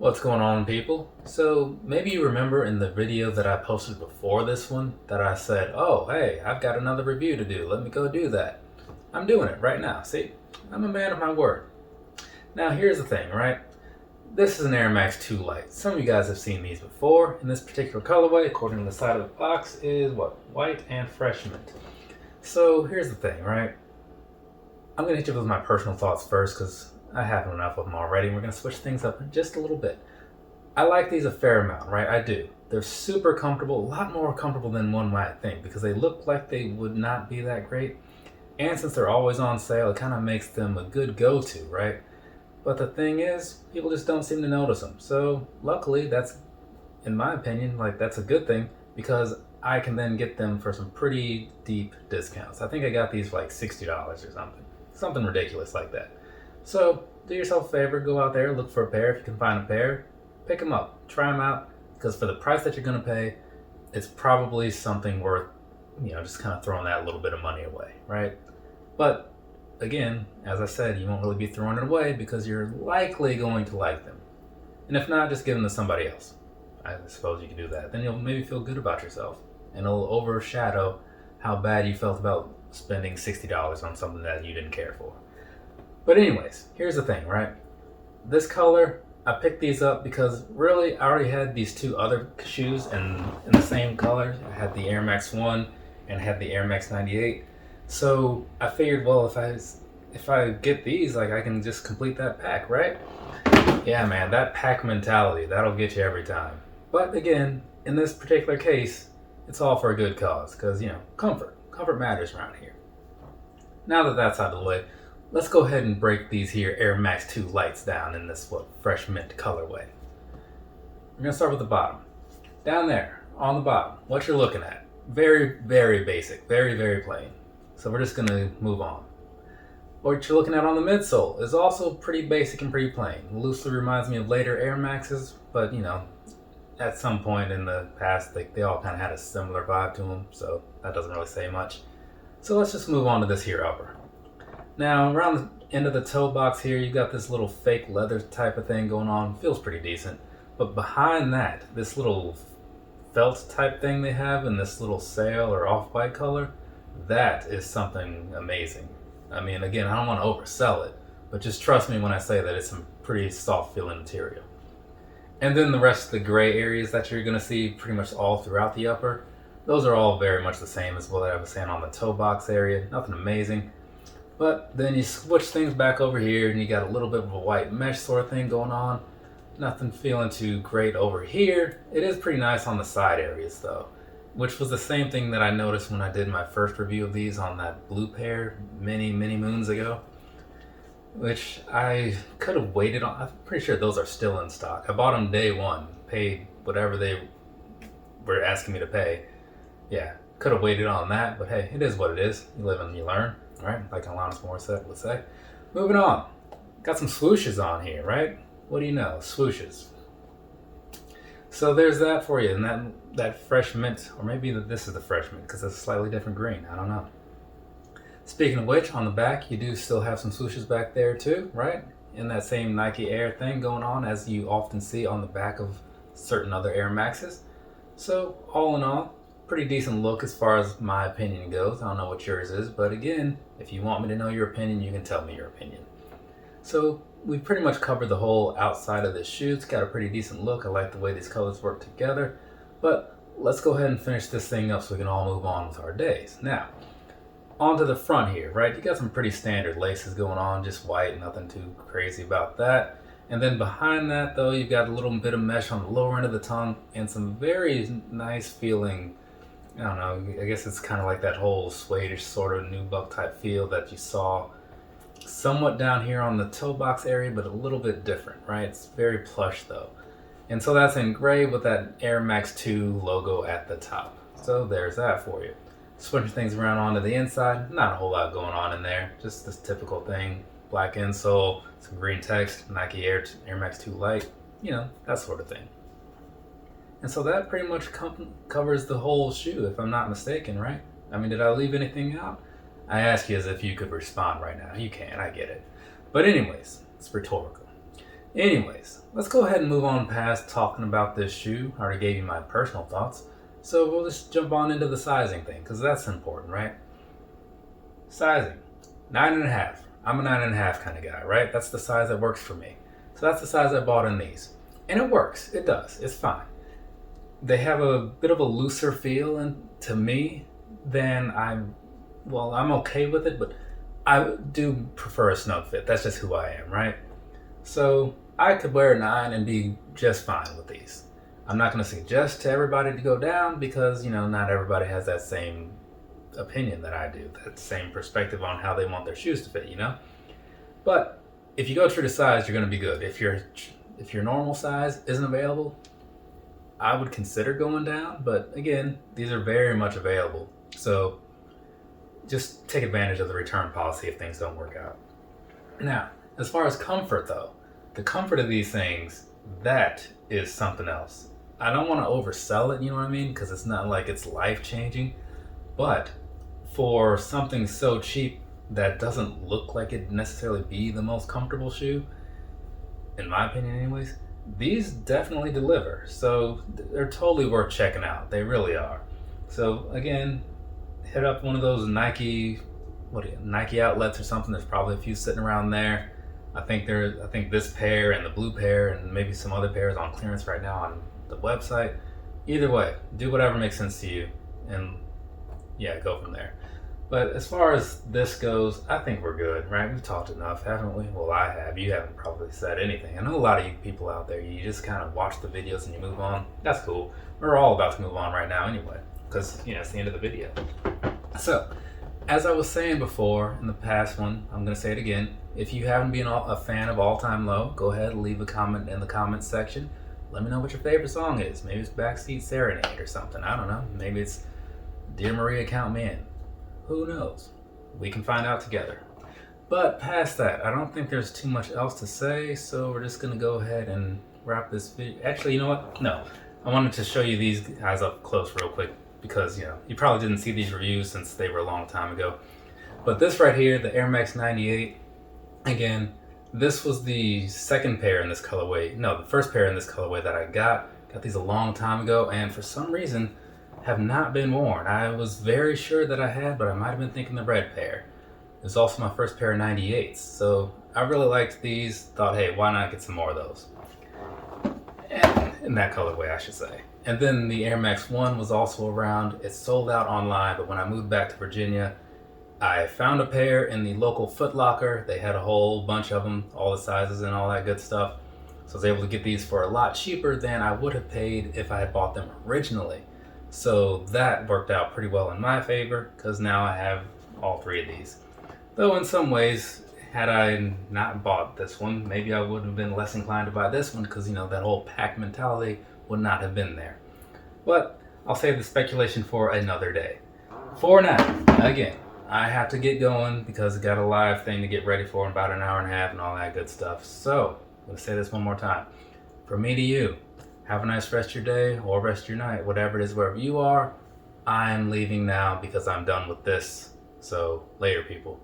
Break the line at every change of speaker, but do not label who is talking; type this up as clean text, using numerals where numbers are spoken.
What's going on, people? So maybe you remember in the video that I posted before this one that I said, oh hey, I've got another review to do, let me go do that. I'm doing it right now. See, I'm a man of my word. Now here's the thing, right? This is an Air Max 2 Light. Some of you guys have seen these before. In this particular colorway, according to the side of the box, is what? White and fresh mint. So here's the thing, right? I'm gonna hit you with my personal thoughts first because I have enough of them already. We're going to switch things up just a little bit. I like these a fair amount, right? I do. They're super comfortable, a lot more comfortable than one might think because they look like they would not be that great. And since they're always on sale, it kind of makes them a good go-to, right? But the thing is, people just don't seem to notice them. So luckily, that's, in my opinion, that's a good thing because I can then get them for some pretty deep discounts. I think I got these for like $60 or something. Something ridiculous like that. So do yourself a favor, go out there, look for a pair if you can find a pair, pick them up, try them out, because for the price that you're going to pay, it's probably something worth, just kind of throwing that little bit of money away, right? But again, as I said, you won't really be throwing it away because you're likely going to like them. And if not, just give them to somebody else. I suppose you can do that. Then you'll maybe feel good about yourself, and it'll overshadow how bad you felt about spending $60 on something that you didn't care for. But anyways, here's the thing, right? This color, I picked these up because really I already had these two other shoes in the same color. I had the Air Max 1 and had the Air Max 98. So I figured, well, if I get these, I can just complete that pack, right? Yeah, man, that pack mentality, that'll get you every time. But again, in this particular case, it's all for a good cause because, comfort matters around here. Now that that's out of the way, let's go ahead and break these here Air Max 2 Lights down in this fresh mint colorway. We're gonna start with the bottom. Down there, on the bottom, what you're looking at, very, very basic, very, very plain. So we're just gonna move on. What you're looking at on the midsole is also pretty basic and pretty plain. Loosely reminds me of later Air Maxes, but at some point in the past, they all kind of had a similar vibe to them, so that doesn't really say much. So let's just move on to this here upper. Now, around the end of the toe box here, you got this little fake leather type of thing going on. Feels pretty decent. But behind that, this little felt type thing they have in this little sail or off-white color, that is something amazing. I mean, again, I don't want to oversell it, but just trust me when I say that it's some pretty soft feeling material. And then the rest of the gray areas that you're going to see pretty much all throughout the upper, those are all very much the same as what I was saying on the toe box area. Nothing amazing. But then you switch things back over here and you got a little bit of a white mesh sort of thing going on. Nothing feeling too great over here. It is pretty nice on the side areas though, which was the same thing that I noticed when I did my first review of these on that blue pair many moons ago, which I could have waited on. I'm pretty sure those are still in stock. I bought them day one, paid whatever they were asking me to pay. Yeah, could have waited on that, but hey, it is what it is. You live and you learn. Right, like Alanis Morissette would say. Moving on, got some swooshes on here, right? What do you know, swooshes. So there's that for you, and that fresh mint, or maybe this is the fresh mint because it's a slightly different green. I don't know. Speaking of which, on the back you do still have some swooshes back there too, right? In that same Nike Air thing going on, as you often see on the back of certain other Air Maxes. So all in all, pretty decent look as far as my opinion goes. I don't know what yours is, but again, if you want me to know your opinion, you can tell me your opinion. So we've pretty much covered the whole outside of this shoe. It's got a pretty decent look. I like the way these colors work together, but let's go ahead and finish this thing up so we can all move on with our days. Now, onto the front here, right? You got some pretty standard laces going on, just white, nothing too crazy about that. And then behind that though, you've got a little bit of mesh on the lower end of the tongue and some very nice feeling, I don't know, I guess it's kind of like that whole suede-ish sort of nubuck type feel that you saw somewhat down here on the toe box area, but a little bit different, right? It's very plush though. And so that's in gray with that Air Max 2 logo at the top. So there's that for you. Switching things around onto the inside, not a whole lot going on in there. Just this typical thing, black insole, some green text, Nike Air Max 2 Light, that sort of thing. And so that pretty much covers the whole shoe, if I'm not mistaken, right? I mean, did I leave anything out? I ask you as if you could respond right now. You can, I get it. But anyways, it's rhetorical. Anyways, let's go ahead and move on past talking about this shoe. I already gave you my personal thoughts. So we'll just jump on into the sizing thing, because that's important, right? Sizing, 9.5. I'm a 9.5 kind of guy, right? That's the size that works for me. So that's the size I bought in these. And it works, it does, it's fine. They have a bit of a looser feel, and to me, than I'm okay with it, but I do prefer a snug fit. That's just who I am, right? So I could wear a 9 and be just fine with these. I'm not going to suggest to everybody to go down because, not everybody has that same opinion that I do, that same perspective on how they want their shoes to fit, But if you go true to size, you're going to be good. If your normal size isn't available, I would consider going down. But again, these are very much available. So just take advantage of the return policy if things don't work out. Now, as far as comfort though, the comfort of these things, that is something else. I don't want to oversell it, you know what I mean? Because it's not like it's life-changing. But for something so cheap that doesn't look like it'd necessarily be the most comfortable shoe, in my opinion anyways, these definitely deliver. So they're totally worth checking out. They really are. So again, hit up one of those Nike outlets or something. There's probably a few sitting around there. I think this pair and the blue pair and maybe some other pairs on clearance right now on the website. Either way, do whatever makes sense to you, and yeah, go from there. But as far as this goes, I think we're good, right? We've talked enough, haven't we? Well, I have. You haven't probably said anything. I know a lot of you people out there, you just kind of watch the videos and you move on. That's cool. We're all about to move on right now anyway, because, it's the end of the video. So, as I was saying before in the past one, I'm going to say it again. If you haven't been a fan of All Time Low, go ahead and leave a comment in the comments section. Let me know what your favorite song is. Maybe it's Backseat Serenade or something. I don't know. Maybe it's Dear Maria, Count Me In. Who knows? We can find out together. But past that, I don't think there's too much else to say, so we're just going to go ahead and wrap this video. Actually, you know what? No. I wanted to show you these guys up close real quick because, you probably didn't see these reviews since they were a long time ago. But this right here, the Air Max 98, again, this was the second pair in this colorway. No, the first pair in this colorway that I got. Got these a long time ago, and for some reason, have not been worn. I was very sure that I had, but I might have been thinking the red pair. It was also my first pair of 98s, so I really liked these. Thought, hey, why not get some more of those? And in that colorway, I should say. And then the Air Max 1 was also around. It sold out online, but when I moved back to Virginia, I found a pair in the local Foot Locker. They had a whole bunch of them, all the sizes and all that good stuff. So I was able to get these for a lot cheaper than I would have paid if I had bought them originally. So that worked out pretty well in my favor because now I have all three of these. Though in some ways, had I not bought this one, maybe I would have been less inclined to buy this one because, that whole pack mentality would not have been there. But I'll save the speculation for another day. For now, again, I have to get going because I got a live thing to get ready for in about an hour and a half and all that good stuff. So, I'm going to say this one more time. From me to you, have a nice rest of your day or rest of your night, whatever it is, wherever you are. I'm leaving now because I'm done with this. So, later, people.